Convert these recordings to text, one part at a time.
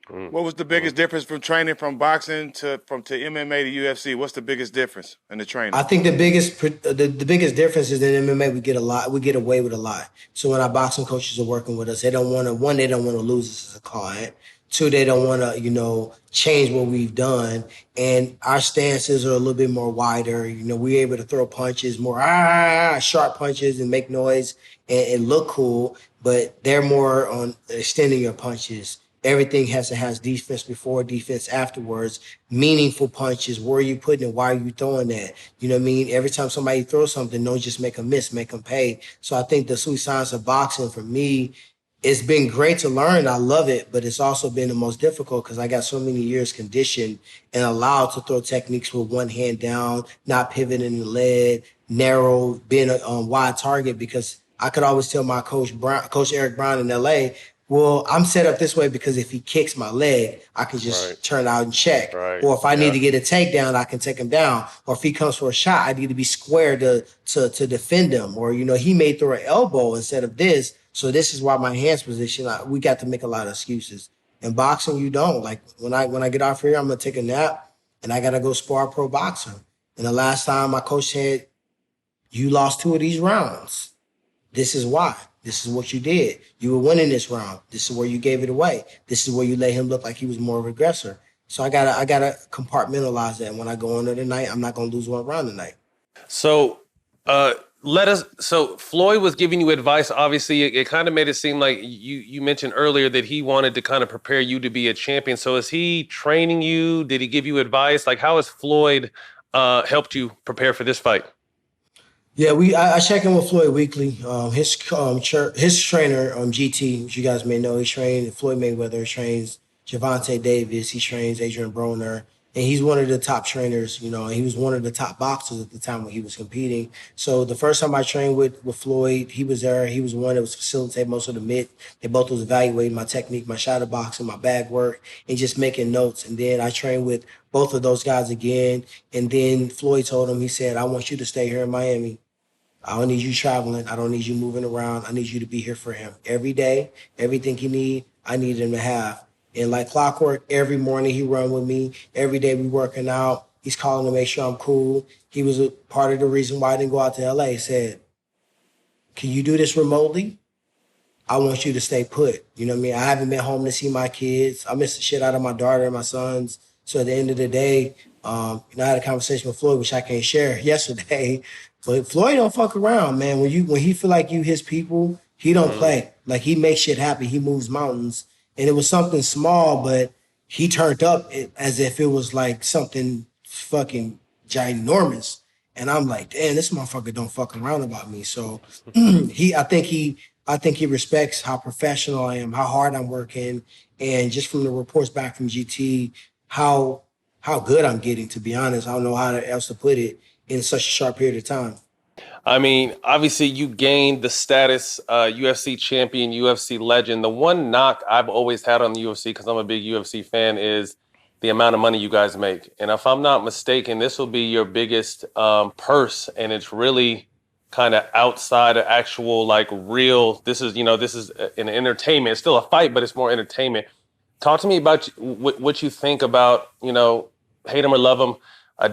What was the biggest difference from training from boxing to MMA to UFC? What's the biggest difference in the training? I think the biggest difference is in MMA we get away with a lot. So when our boxing coaches are working with us, they don't want to they don't want to lose us as a client. Two, they don't want to change what we've done, and our stances are a little bit more wider. We're able to throw punches more sharp punches and make noise and look cool, but they're more on extending your punches. Everything has defense before, defense afterwards. Meaningful punches. Where are you putting it? Why are you throwing that? You know what I mean? Every time somebody throws something, don't just make them miss, make them pay. So I think the sweet science of boxing for me, it's been great to learn. I love it, but it's also been the most difficult because I got so many years conditioned and allowed to throw techniques with one hand down, not pivoting the leg, narrow, being a wide target. Because I could always tell my Coach Eric Brown in LA, well, I'm set up this way because if he kicks my leg, I can just turn out and check. Right. Or if I need Yeah. to get a takedown, I can take him down. Or if he comes for a shot, I need to be square to defend him. Or, he may throw an elbow instead of this. So this is why my hands position, we got to make a lot of excuses. In boxing, you don't. Like when I get off here, I'm gonna take a nap and I gotta go spar a pro boxer. And the last time my coach said, you lost 2 of these rounds. This is why. This is what you did. You were winning this round. This is where you gave it away. This is where you let him look like he was more of an aggressor. So I gotta compartmentalize that. When I go into the night, I'm not gonna lose one round tonight. So so Floyd was giving you advice. Obviously, it kind of made it seem like you mentioned earlier that he wanted to kind of prepare you to be a champion. So is he training you? Did he give you advice? Like, how has Floyd helped you prepare for this fight? Yeah, I check in with Floyd weekly. His trainer, GT, which you guys may know, he trained Floyd Mayweather, he trains Javante Davis, he trains Adrian Broner, and he's one of the top trainers. He was one of the top boxers at the time when he was competing. So the first time I trained with Floyd, he was there. He was the one that was facilitating most of the mid. They both was evaluating my technique, my shadow boxing, my bag work, and just making notes. And then I trained with both of those guys again. And then Floyd told him, he said, I want you to stay here in Miami. I don't need you traveling. I don't need you moving around. I need you to be here for him every day. Everything he need, I need him to have. And like clockwork, every morning he run with me. Every day we working out. He's calling to make sure I'm cool. He was a part of the reason why I didn't go out to LA. He said, can you do this remotely? I want you to stay put. You know what I mean? I haven't been home to see my kids. I miss the shit out of my daughter and my sons. So at the end of the day, I had a conversation with Floyd, which I can't share yesterday. But Floyd don't fuck around, man. When he feel like you his people, he don't play. Like he makes shit happen. He moves mountains. And it was something small, but he turned up as if it was like something fucking ginormous. And I'm like, damn, this motherfucker don't fuck around about me. So I think he respects how professional I am, how hard I'm working, and just from the reports back from GT, how good I'm getting, to be honest. I don't know how else to put it in such a short period of time. I mean, obviously you gained the status UFC champion, UFC legend. The one knock I've always had on the UFC, because I'm a big UFC fan, is the amount of money you guys make. And if I'm not mistaken, this will be your biggest purse, and it's really kind of outside of actual like real. This is an entertainment. It's still a fight, but it's more entertainment. Talk to me about what you think about, hate him or love him,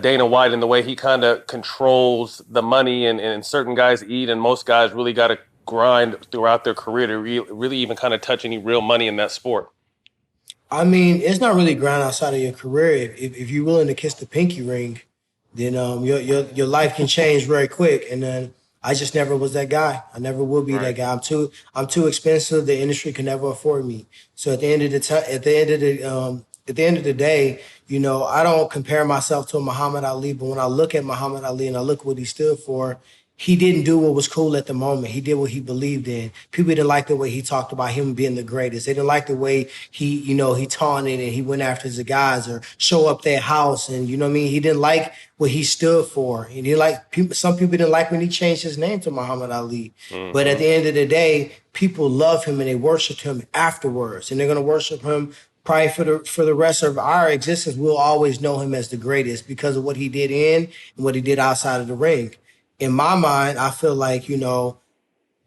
Dana White, and the way he kind of controls the money, and certain guys eat, and most guys really got to grind throughout their career to really even kind of touch any real money in that sport. I mean, it's not really grind outside of your career. If you're willing to kiss the pinky ring, then your life can change very quick. And then I just never was that guy. I never will be that guy. I'm too expensive. The industry can never afford me. So at the end of the time, at the end of the day, I don't compare myself to Muhammad Ali, but when I look at Muhammad Ali and I look what he stood for, he didn't do what was cool at the moment. He did what he believed in. People didn't like the way he talked about him being the greatest. They didn't like the way he taunted and he went after his guys or show up their house. And you know what I mean? He didn't like what he stood for. And some people didn't like when he changed his name to Muhammad Ali. Mm-hmm. But at the end of the day, people love him and they worship him afterwards. And they're going to worship him probably for the rest of our existence. We'll always know him as the greatest because of what he did in and what he did outside of the ring. In my mind, I feel like,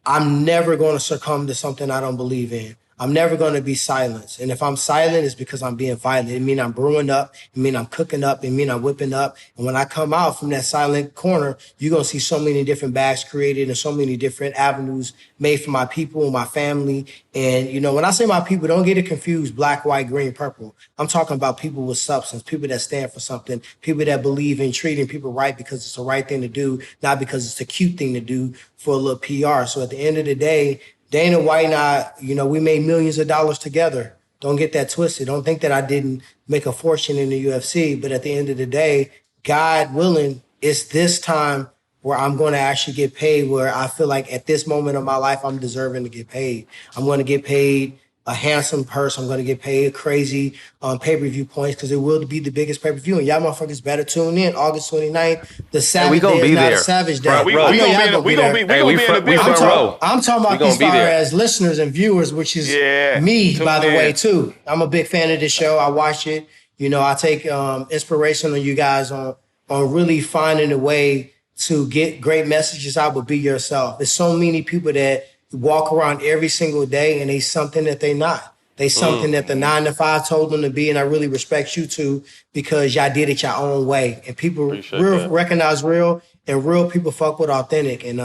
I'm never going to succumb to something I don't believe in. I'm never going to be silenced. And if I'm silent, it's because I'm being violent. It means I'm brewing up. It means I'm cooking up. It means I'm whipping up. And when I come out from that silent corner, you're going to see so many different bags created and so many different avenues made for my people and my family. And, you know, when I say my people, don't get it confused, black, white, green, purple. I'm talking about people with substance, people that stand for something, people that believe in treating people right because it's the right thing to do, not because it's a cute thing to do for a little PR. So at the end of the day, Dana White and I, you know, we made millions of dollars together. Don't get that twisted. Don't think that I didn't make a fortune in the UFC. But at the end of the day, God willing, it's this time where I'm going to actually get paid, where I feel like at this moment of my life, I'm deserving to get paid. I'm going to get paid a handsome purse. I'm going to get paid crazy pay-per-view points because it will be the biggest pay-per-view. And y'all motherfuckers better tune in August 29th. The Savage Day is not a Savage Day. We gonna be in the building. I'm talking about these far as listeners and viewers, which is me, by the way, too. I'm a big fan of this show. I watch it. You know, I take inspiration on you guys on really finding a way to get great messages out, but be yourself. There's so many people that walk around every single day and they something that they not. They something that the 9-to-5 told them to be, and I really respect you too because y'all did it your own way. And people recognize real, and real people fuck with authentic. And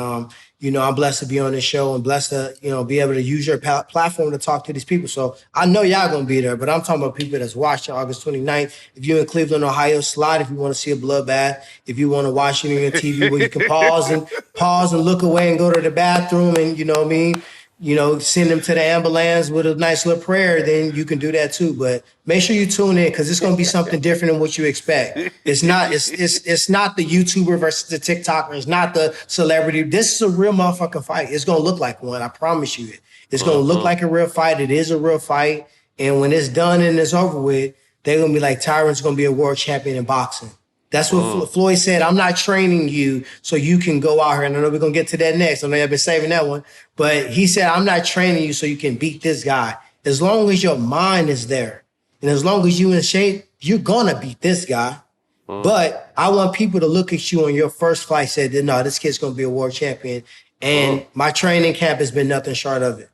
you know, I'm blessed to be on this show and blessed to, you know, be able to use your platform to talk to these people. So I know y'all gonna be there, but I'm talking about people that's watching August 29th. If you're in Cleveland, Ohio, slide if you want to see a bloodbath. If you want to watch it on your TV where you can pause and look away and go to the bathroom and, you know what I mean, you know, send them to the ambulance with a nice little prayer, then you can do that too. But make sure you tune in because it's going to be something different than what you expect. It's not the YouTuber versus the TikToker. It's not the celebrity. This is a real motherfucking fight. It's going to look like one. I promise you it. It's going to look like a real fight. It is a real fight. And when it's done and it's over with, they're going to be like, Tyron's going to be a world champion in boxing. That's what Floyd said. I'm not training you so you can go out here. And I know we're going to get to that next. I know I've been saving that one. But he said, I'm not training you so you can beat this guy. As long as your mind is there and as long as you're in shape, you're going to beat this guy. But I want people to look at you on your first fight and say, no, this kid's going to be a world champion. And my training camp has been nothing short of it.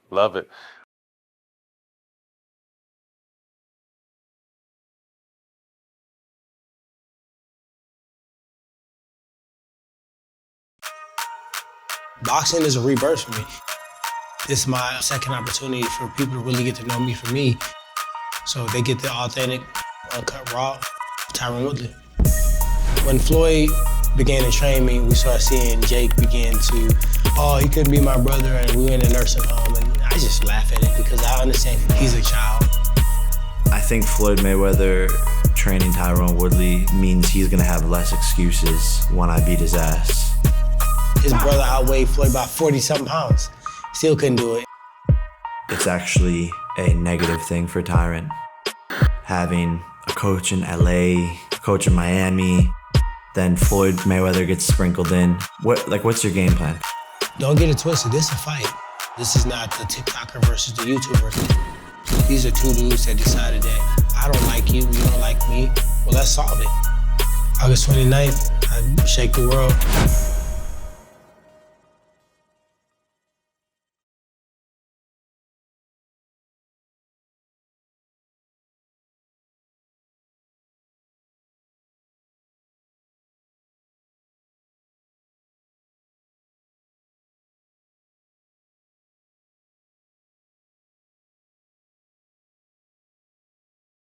Love it. Boxing is a rebirth for me. This is my second opportunity for people to really get to know me for me. So they get the authentic, uncut raw Tyron Woodley. When Floyd began to train me, we started seeing Jake begin to, he couldn't be my brother, and we were in a nursing home, and I just laugh at it because I understand he's a child. I think Floyd Mayweather training Tyron Woodley means he's gonna have less excuses when I beat his ass. His brother outweighed Floyd by 40-something pounds. Still couldn't do it. It's actually a negative thing for Tyron. Having a coach in LA, a coach in Miami, then Floyd Mayweather gets sprinkled in. What's your game plan? Don't get it twisted, this is a fight. This is not the TikToker versus the YouTuber. These are two dudes that decided that I don't like you, you don't like me. Well, let's solve it. August 29th, I shake the world.